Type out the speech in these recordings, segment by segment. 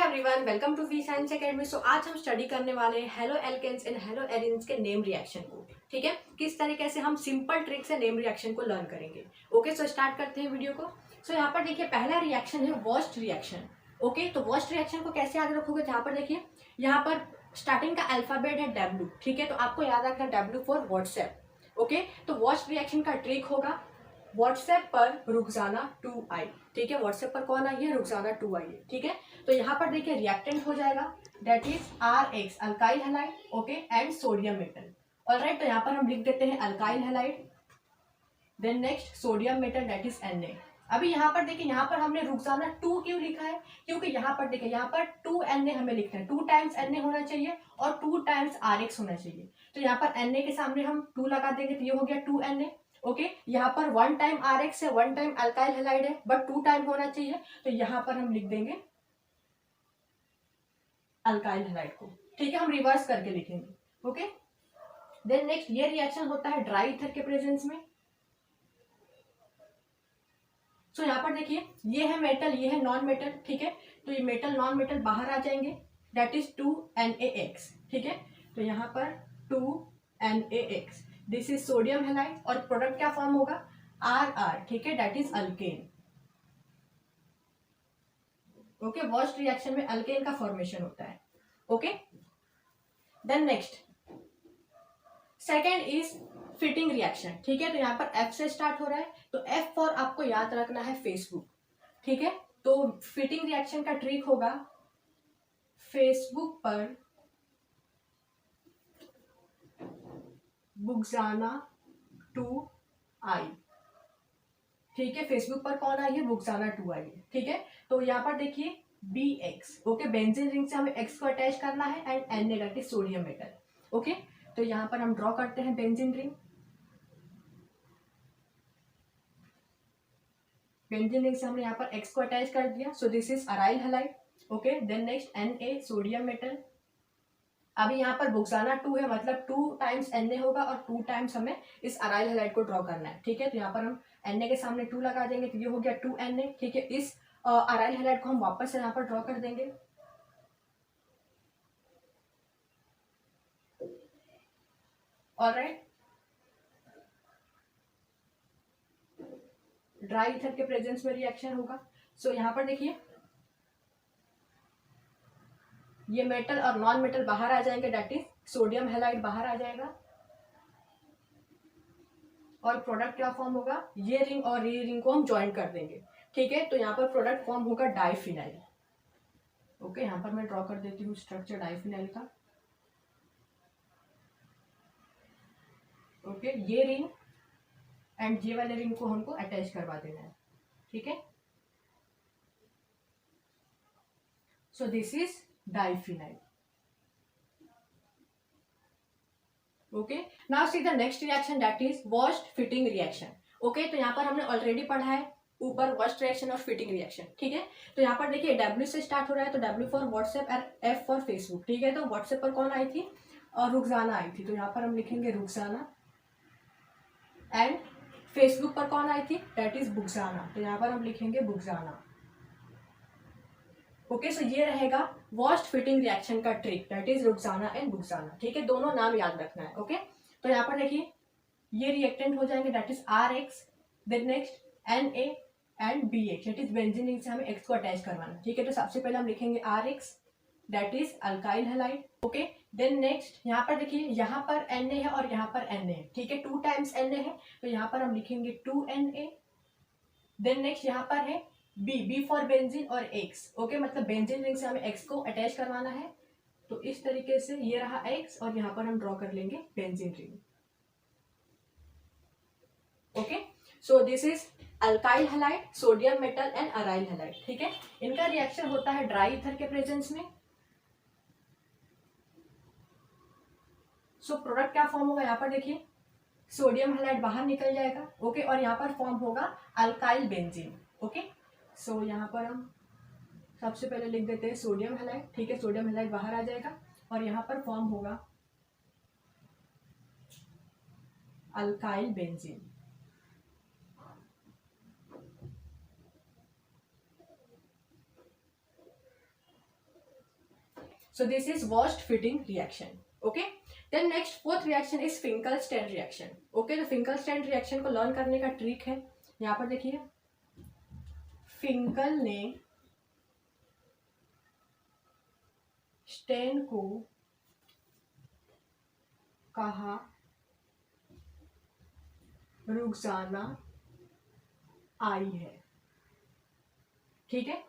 Everyone, welcome to V science academy. So आज हम study करने वाले हैं haloalkanes and haloarenes के नेम रिएक्शन को। ठीक है, किस तरीके से हम सिंपल ट्रिक से नेम रिएक्शन को लर्न करेंगे। ओके, सो स्टार्ट करते हैं वीडियो को। सो यहाँ पर देखिए, पहला रिएक्शन है वर्स्ट रिएक्शन। ओके, तो वर्स्ट रिएक्शन को कैसे याद रखोगे? यहाँ पर देखिए, यहाँ पर स्टार्टिंग का अल्फाबेट है डब्ल्यू। ठीक है, तो आपको याद रखना डब्ल्यू फॉर व्हाट्सएप। ओके, तो वर्स्ट रिएक्शन का ट्रिक होगा व्हाट्सएप पर रुखसाना 2 आई। ठीक है, व्हाट्सएप पर कौन आई है? रुखसाना 2 आई है। ठीक है, तो यहाँ पर देखिए रिएक्टेंट हो जाएगा that is RX alkyl halide. Okay, and sodium metal. Alright, तो यहाँ पर हम लिख देते हैं alkyl halide, then next sodium metal that is Na। अभी यहाँ पर देखिए, यहाँ पर हमने रुखसाना 2 क्यों लिखा है? क्योंकि यहाँ पर देखिए, यहाँ पर 2 Na हमें लिखना है, 2 टाइम्स Na होना चाहिए और 2 टाइम्स RX होना चाहिए। तो यहाँ पर Na के सामने हम 2 लगा देंगे तो ये हो गया 2 Na। ओके, यहाँ पर 1 टाइम RX है, 1 टाइम अल्काइल हैलाइड है, बट 2 टाइम होना चाहिए, तो यहाँ पर हम लिख देंगे अल्काइल हैलाइड को। ठीक है, हम रिवर्स करके लिखेंगे। ओके, देन नेक्स्ट ये रिएक्शन होता है ड्राई ईथर के प्रेजेंस में। सो यहाँ पर देखिए, ये है मेटल, ये है नॉन मेटल। ठीक है, तो ये मेटल नॉन मेटल बाहर आ जाएंगे दैट इज 2NaX। ठीक है, तो यहाँ पर 2NaX, this is sodium halide और प्रोडक्ट क्या फॉर्म होगा? RR। ठीक है, दैट इज अल्केन। ओके, वर्स्ट रिएक्शन में अल्केन का फॉर्मेशन होता है। Okay, then next second is Fittig reaction. ठीक है, तो यहाँ पर F से स्टार्ट हो रहा है, तो F फॉर आपको याद रखना है फेसबुक। ठीक है, तो फिटिंग रिएक्शन का ट्रिक होगा फेसबुक पर बुक्साना 2 आई। ठीक है, फेसबुक पर कौन आई है? बुक्साना 2 आई है। ठीक है, तो यहाँ पर देखिए BX। ओके, बेंजीन रिंग से हमें X को अटैच करना है and Na that is sodium metal. Okay, तो यहाँ पर हम ड्रॉ करते हैं बेंजीन रिंग। बेंजीन रिंग से हमने यहाँ पर X को अटैच कर दिया, so this is aryl halide. Okay, then next Na sodium metal. अभी यहाँ पर बुक्साना 2 है, मतलब 2 टाइम्स Na होगा और 2 टाइम्स हमें इस अराइल हैलाइड को ड्रॉ करना है। ठीक है, तो यहाँ पर हम Na के सामने 2 लगा देंगे तो ये हो गया 2Na। ठीक है, इस अराइल हैलाइड को हम वापस से यहाँ पर ड्रॉ कर देंगे। ऑलराइट, ड्राई ईथर के प्रेजेंस में रिएक्शन होगा। सो यहाँ पर देखिए, ये मेटल और नॉन मेटल बाहर आ जाएंगे दैट इज सोडियम हैलाइड बाहर आ जाएगा और प्रोडक्ट क्या फॉर्म होगा? ये रिंग और ये रिंग को हम ज्वाइन कर देंगे। ठीक है, तो यहाँ पर प्रोडक्ट फॉर्म होगा डाइफिनाइल। ओके, यहाँ पर मैं ड्रॉ कर देती हूँ स्ट्रक्चर डाइफिनाइल का। ओके, ये रिंग एंड ये वाले रिंग को हमको अटैच करवा देना है। ठीक है, सो this is diphenyl. Okay, now see the next reaction that is worst Fittig reaction. Okay, तो यहाँ पर हमने ऑलरेडी पढ़ा है ऊपर वर्स्ट रिएक्शन और फिटिंग रिएक्शन। ठीक है, तो यहाँ पर देखिए W से स्टार्ट हो रहा है, तो W फॉर व्हाट्सएप और F फॉर फेसबुक। ठीक है, तो व्हाट्सएप पर कौन आई थी? और रुखसाना आई थी, तो यहाँ पर हम लिखेंगे रुखसाना। एंड फेसबुक पर कौन आई थी? दैट इज बुक्साना, तो यहाँ पर हम लिखेंगे बुक्साना। ओके, सो ये रहेगा वर्स्ट फिटिंग रिएक्शन का trick that is Rukhsana and Buksana. ठीक है, दोनों नाम याद रखना है। ओके, तो यहाँ पर देखिए ये रिएक्टेंट हो जाएंगे that is RX, then next Na and BX that is benzene ring से हमें X को अटैच करवाना। ठीक है, तो सबसे पहले हम लिखेंगे RX that is alkyl halide. Okay, then next यहाँ पर देखिए, यहाँ पर Na है और यहाँ पर Na है। ठीक है, 2 टाइम्स Na है, तो यहाँ पर हम लिखेंगे 2Na। देन नेक्स्ट यहाँ पर है B फॉर बेंजीन और X। ओके, मतलब बेंजीन रिंग से हमें X को अटैच करवाना है, तो इस तरीके से ये रहा X और यहाँ पर हम ड्रॉ कर लेंगे benzene ring. Okay, so this is alkyl halide, sodium metal and aryl halide. ठीक है, इनका रिएक्शन होता है ड्राई ईथर के प्रेजेंस में। सो प्रोडक्ट क्या फॉर्म होगा? यहाँ पर देखिए सोडियम हैलाइड बाहर निकल जाएगा। ओके, और यहाँ पर फॉर्म होगा अल्काइल बेंजीन। ओके, सो यहाँ पर हम सबसे पहले लिख देते हैं सोडियम हैलाइड। ठीक है, सोडियम हैलाइड बाहर आ जाएगा और यहाँ पर फॉर्म होगा alkyl benzene. So this is washed fitting reaction. Okay. Then next fourth reaction is Finkelstein reaction. Okay, तो Finkelstein reaction को लर्न करने का ट्रिक है, यहाँ पर देखिए, फिंकल ने स्टेन को कहा रुखसाना आई है। ठीक है,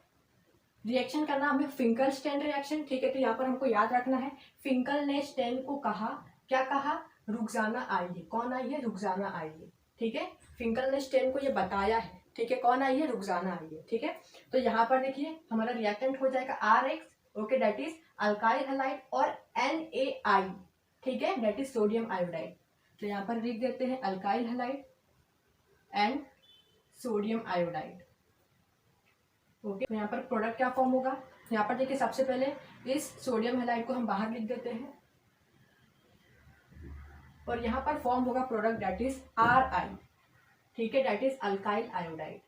रिएक्शन का नाम है फिंकलस्टेन रिएक्शन। ठीक है, तो यहाँ पर हमको याद रखना है, फिंकल ने स्टेन को कहा, क्या कहा, रुखसाना आई है। कौन आई है, रुखसाना आई है। ठीक है, फिंकल ने स्टेन को ये बताया है। ठीक है, कौन आई है, रुखसाना आई है। ठीक है, तो यहाँ पर देखिए हमारा रिएक्टेंट हो जाएगा RX, okay, that is alkyl halide, और NaI, ठीक है, दैट इज सोडियम आयोडाइड। तो यहाँ पर लिख देते हैं alkyl halide and sodium iodide. Okay, तो यहाँ पर प्रोडक्ट क्या फॉर्म होगा, यहाँ पर देखिए सबसे पहले इस सोडियम हैलाइड को हम बाहर लिख देते हैं, और यहाँ पर फॉर्म होगा प्रोडक्ट दैट इज RI, ठीक है, that is alkyl iodide.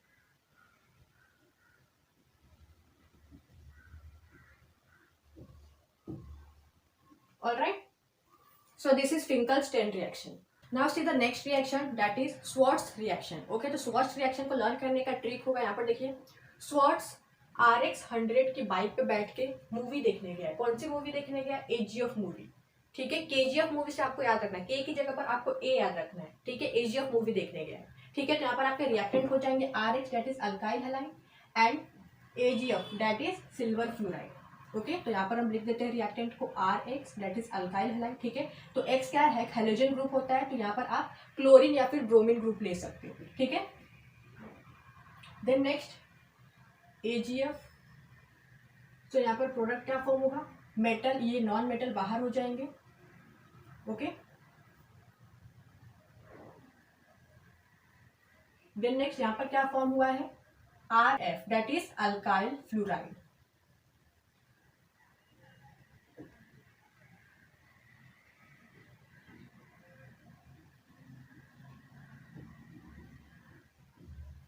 Alright, so this is Finkelstein reaction. Now see the next reaction that is Swarts reaction. Okay, तो स्वार्ट्ज रिएक्शन को लर्न करने का ट्रिक होगा, यहाँ पर देखिए, स्वार्ट्ज RX 100 की बाइक पे बैठ के मूवी देखने गया। कौन सी मूवी देखने गया, AGF मूवी। ठीक है, KGF मूवी से आपको याद रखना है, K की जगह पर आपको A याद रखना है। ठीक है, AGF मूवी देखने गया। ठीक है, तो यहाँ पर आपके रिएक्टेंट हो जाएंगे RX that is alkyl halide and AGF that is silver fluoride. Okay, तो यहाँ पर हम लिख देते हैं रिएक्टेंट को RX that is alkyl halide. ठीक है, तो X क्या है, हैलोजन ग्रुप होता है, तो यहाँ पर आप क्लोरीन या फिर ब्रोमीन ग्रुप ले सकते हो। ठीक है, देन नेक्स्ट AGF, तो यहाँ पर प्रोडक्ट क्या फॉर्म होगा, मेटल, ये नॉन मेटल बाहर हो जाएंगे। ओके, देन नेक्स्ट यहाँ पर क्या फॉर्म हुआ है, RF that is alkyl fluoride.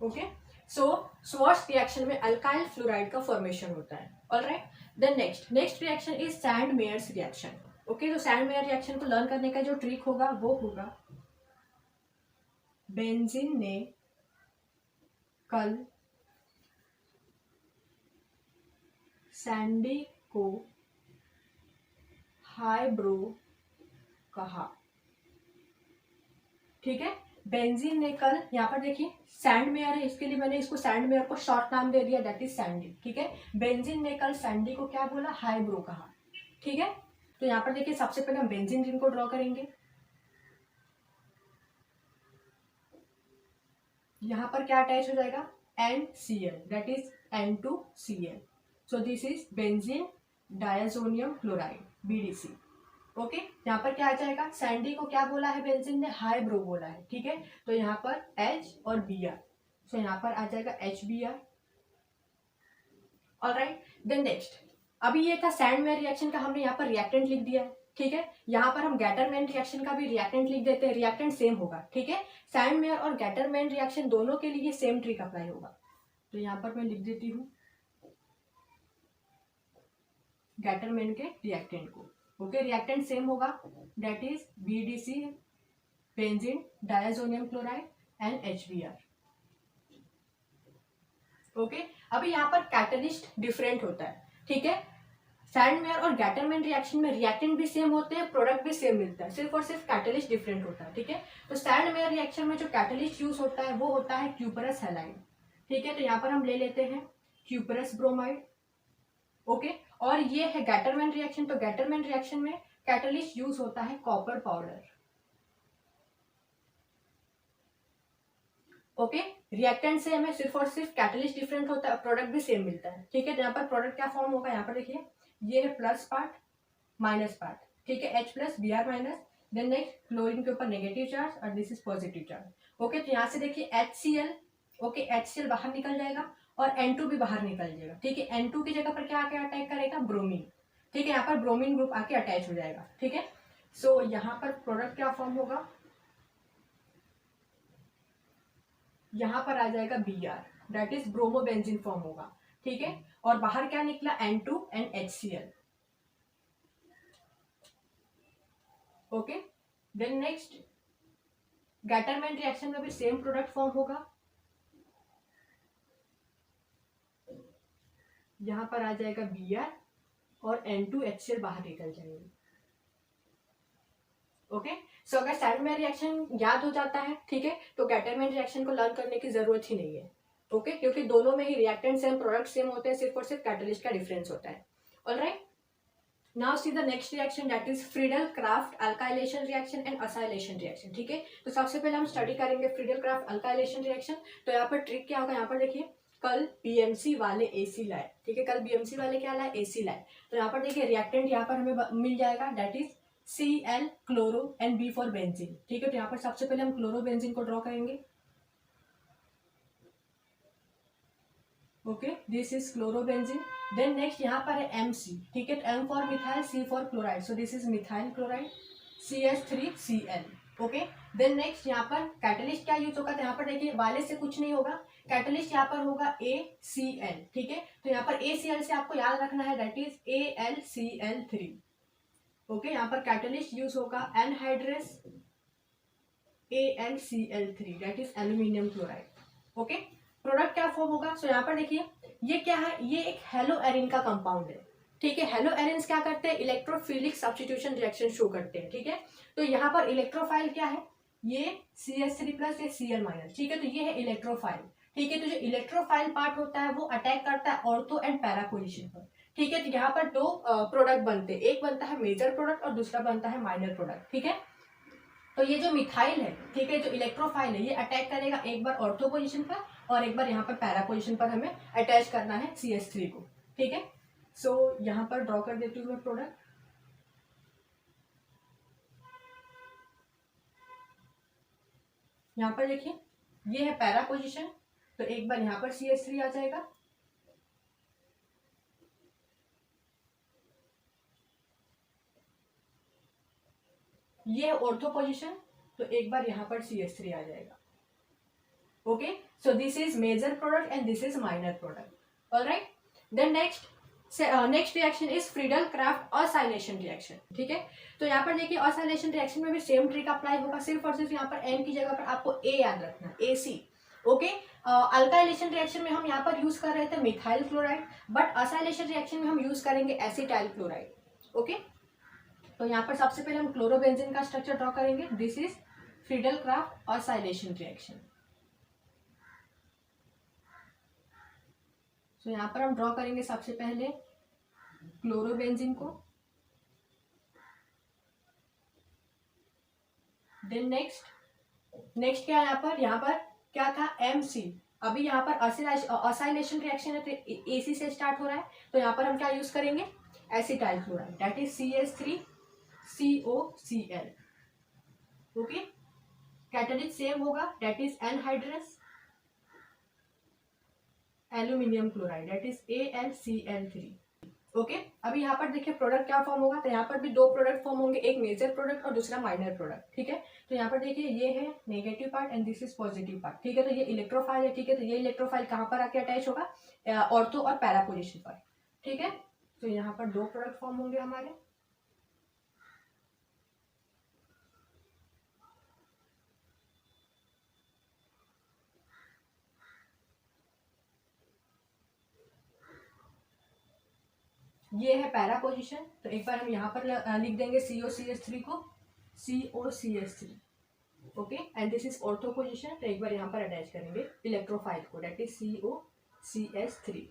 Okay, so Swarts reaction में अल्काइल फ्लोराइड का फॉर्मेशन होता है। Alright, then next reaction is Sandmeyer's reaction. Okay, तो सैंडमेयर रिएक्शन को लर्न करने का जो ट्रिक होगा वो होगा, बेंजीन ने कल सैंडी को हाई ब्रो कहा। ठीक है, बेंजीन ने कल, यहाँ पर देखिए सैंडमेयर है, इसके लिए मैंने इसको सैंडमेयर को शॉर्ट नाम दे दिया दैट इज सैंडी। ठीक है, बेंजीन ने कल सैंडी को क्या बोला, हाई ब्रो कहा। ठीक है, तो यहाँ पर देखिए सबसे पहले हम बेंजीन रिंग को ड्रॉ करेंगे। यहाँ पर क्या अटैच हो जाएगा, NCl that is N2Cl। So this is benzene diazonium chloride, BDC। Okay, यहाँ पर क्या आ जाएगा, सैंडी को क्या बोला है बेंजीन ने, हाई ब्रो बोला है। ठीक है, तो यहाँ पर H और Br, सो यहाँ पर आ जाएगा HBr। ऑलराइट, देन नेक्स्ट, अभी ये था सैंडमेयर रिएक्शन का, हमने यहाँ पर रिएक्टेंट लिख दिया है। ठीक है, यहाँ पर हम गैटरमैन रिएक्शन का भी रिएक्टेंट लिख देते हैं, रिएक्टेंट सेम होगा। ठीक है, सैंडमेयर और गैटरमैन रिएक्शन दोनों के लिए सेम ट्रिक अप्लाई होगा, तो यहाँ पर मैं लिख देती हूँ गैटरमैन के रिएक्टेंट को। ओके, रिएक्टेंट सेम होगा, that is BDC, benzene diazonium chloride and HBr। Okay, अभी यहाँ पर कैटलिस्ट डिफरेंट होता है। ठीक है, सैंडमेयर और गैटरमैन रिएक्शन में रिएक्टेंट भी सेम होते हैं, प्रोडक्ट भी सेम मिलता है, सिर्फ और सिर्फ कैटलिस्ट डिफरेंट होता है। ठीक है, तो सैंडमेयर रिएक्शन में जो कैटलिस्ट यूज होता है वो होता है क्यूपरस हैलाइड। ठीक है, तो यहाँ पर हम ले लेते हैं क्यूपरस ब्रोमाइड। ओके, और ये है गैटरमैन रिएक्शन, तो गैटरमैन रिएक्शन में कैटलिस्ट यूज होता है copper powder. Okay, reactant same है, सिर्फ और सिर्फ कैटलिस्ट डिफरेंट होता है, प्रोडक्ट भी सेम मिलता है। ठीक है, तो यहाँ पर प्रोडक्ट क्या फॉर्म होगा, यहाँ पर देखिए ये है प्लस पार्ट माइनस पार्ट। ठीक है, H plus Br minus, then next chlorine के ऊपर नेगेटिव चार्ज और this is positive charge. Okay, तो यहाँ से देखिए HCl, ओके, HCl बाहर निकल जाएगा और N2 भी बाहर निकल जाएगा। ठीक है, N2 की जगह पर क्या आके अटैक करेगा, ब्रोमीन। ठीक है, यहाँ पर ब्रोमीन ग्रुप आके अटैच हो जाएगा। ठीक है, सो यहाँ पर प्रोडक्ट क्या फॉर्म होगा, यहाँ पर आ जाएगा Br that is bromobenzene form होगा। ठीक है, और बाहर क्या निकला, N2 and HCl। Okay, then next Gattermann reaction में भी सेम प्रोडक्ट फॉर्म होगा, यहां पर आ जाएगा Br और N2HCl बाहर निकल जाएंगे। ओके, सो अगर सैडमैन रिएक्शन याद हो जाता है, ठीक है, तो गैटरमैन रिएक्शन को लर्न करने की जरूरत ही नहीं है। ओके, क्योंकि दोनों में ही रिएक्टेंट सेम, प्रोडक्ट सेम होते हैं, सिर्फ और सिर्फ कैटलिस्ट का डिफरेंस होता है। Alright, now see the next reaction, that is Friedel craft alkylation reaction and acylation reaction. ठीक है, तो सबसे पहले हम स्टडी करेंगे फ्रीडल क्राफ्ट अल्काइलेशन रिएक्शन। तो यहाँ पर ट्रिक क्या होगा, यहाँ पर देखिए, कल बीएमसी वाले एसी लाए, ठीक है, कल बीएमसी वाले क्या लाए, एसी लाए। तो यहाँ पर देखिए रिएक्टेंट यहाँ पर हमें मिल जाएगा, that is Cl chloro and B for benzene. ठीक है, तो यहाँ पर सबसे पहले हम क्लोरोबेंजीन को ड्रॉ करेंगे। Okay, this is chlorobenzene. Then next यहाँ पर है MC, ठीक है, M for methyl, C for chloride, so this is methyl chloride, CH3Cl। Okay, then next यहाँ पर कैटलिस्ट क्या यूज होगा, तो यहाँ पर देखिए वाले से कुछ नहीं होगा, कैटलिस्ट यहाँ पर होगा ACl। ठीक है, तो यहाँ पर ACl से आपको याद रखना है, दैट इज AlCl3। ओके, यहाँ पर कैटलिस्ट यूज होगा anhydrous AlCl3, that is aluminium chloride. Okay, product क्या फॉर्म होगा, सो यहाँ पर देखिए ये क्या है, ये एक हेलो एरिन का कंपाउंड है। ठीक है, हेलो एरिन्स क्या करते हैं, इलेक्ट्रोफिलिक सब्स्टिट्यूशन रिएक्शन शो करते हैं। ठीक है, तो यहाँ पर इलेक्ट्रोफाइल क्या है, ये CH3+, ये Cl-। ठीक है, तो ये है इलेक्ट्रोफाइल। ठीक है, तो जो इलेक्ट्रोफाइल पार्ट होता है वो अटैक करता है ऑर्थो एंड पैरा पोजिशन पर। ठीक है, तो यहाँ पर दो प्रोडक्ट बनते हैं, एक बनता है मेजर प्रोडक्ट और दूसरा बनता है माइनर प्रोडक्ट। ठीक है, तो ये जो मिथाइल है, ठीक है, जो इलेक्ट्रोफाइल है, ये अटैक करेगा एक बार ऑर्थो पोजीशन पर और एक बार यहाँ पर पैरा पोजीशन पर हमें अटैच करना है CH3 को। ठीक है, सो यहाँ पर ड्रॉ कर देती हूँ मैं प्रोडक्ट। यहाँ पर देखिए ये है पैरा पोजीशन, तो एक बार यहाँ पर CH3 आ जाएगा, ये है ऑर्थो पोजीशन, तो एक बार यहाँ पर CH3 आ जाएगा। Okay, so this is major product and this is minor product. Alright, then next reaction is Friedel Crafts acylation reaction. ठीक है, तो यहाँ पर देखिए असाइलेशन रिएक्शन में भी सेम ट्रिक अप्लाई होगा, सिर्फ और सिर्फ यहाँ पर M की जगह पर आपको A याद रखना, AC। ओके, अल्काइलेशन रिएक्शन में हम यहाँ पर यूज कर रहे थे methyl chloride, but acylation reaction में हम यूज करेंगे एसिटाइल क्लोराइड। ओके, तो यहाँ पर सबसे पहले हम क्लोरोबेंजीन का स्ट्रक्चर ड्रॉ करेंगे, this is Friedel Crafts acylation reaction. तो यहाँ पर हम ड्रॉ करेंगे सबसे पहले क्लोरोबेंजीन को, देन नेक्स्ट क्या है, यहाँ पर क्या था, MC। अभी यहाँ पर असाइलेशन रिएक्शन है तो AC से स्टार्ट हो रहा है, तो यहाँ पर हम क्या यूज करेंगे, acetyl chloride, that is CH3COCl। Okay, catalyst same होगा, that is anhydrous aluminium chloride, that is AlCl3। Okay, अभी यहाँ पर देखिए प्रोडक्ट क्या फॉर्म होगा, तो यहाँ पर भी दो प्रोडक्ट फॉर्म होंगे, एक मेजर प्रोडक्ट और दूसरा माइनर प्रोडक्ट। ठीक है, तो यहाँ पर देखिए ये है negative part and this is positive part. ठीक है, तो ये इलेक्ट्रोफाइल है। ठीक है, तो ये इलेक्ट्रोफाइल कहाँ पर आके अटैच होगा, ऑर्थो और पैरा पोजीशन पर। ठीक है, तो यहाँ पर दो प्रोडक्ट फॉर्म होंगे हमारे। ये है पैरा पोजीशन, तो एक बार हम यहाँ पर लिख देंगे COCH3 को, COCH3। Okay, and this is ortho position, तो एक बार यहाँ पर अटैच करेंगे इलेक्ट्रोफाइल को, दैट इज COCH3।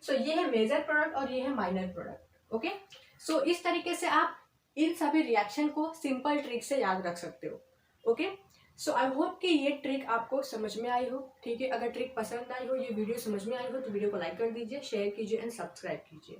सो ये है मेजर प्रोडक्ट और ये है माइनर प्रोडक्ट। ओके, सो इस तरीके से आप इन सभी रिएक्शन को सिंपल ट्रिक से याद रख सकते हो। ओके, सो आई होप कि ये ट्रिक आपको समझ में आई हो। ठीक है, अगर ट्रिक पसंद आई हो, ये वीडियो समझ में आई हो, तो वीडियो को लाइक कर दीजिए, शेयर कीजिए एंड सब्सक्राइब कीजिए।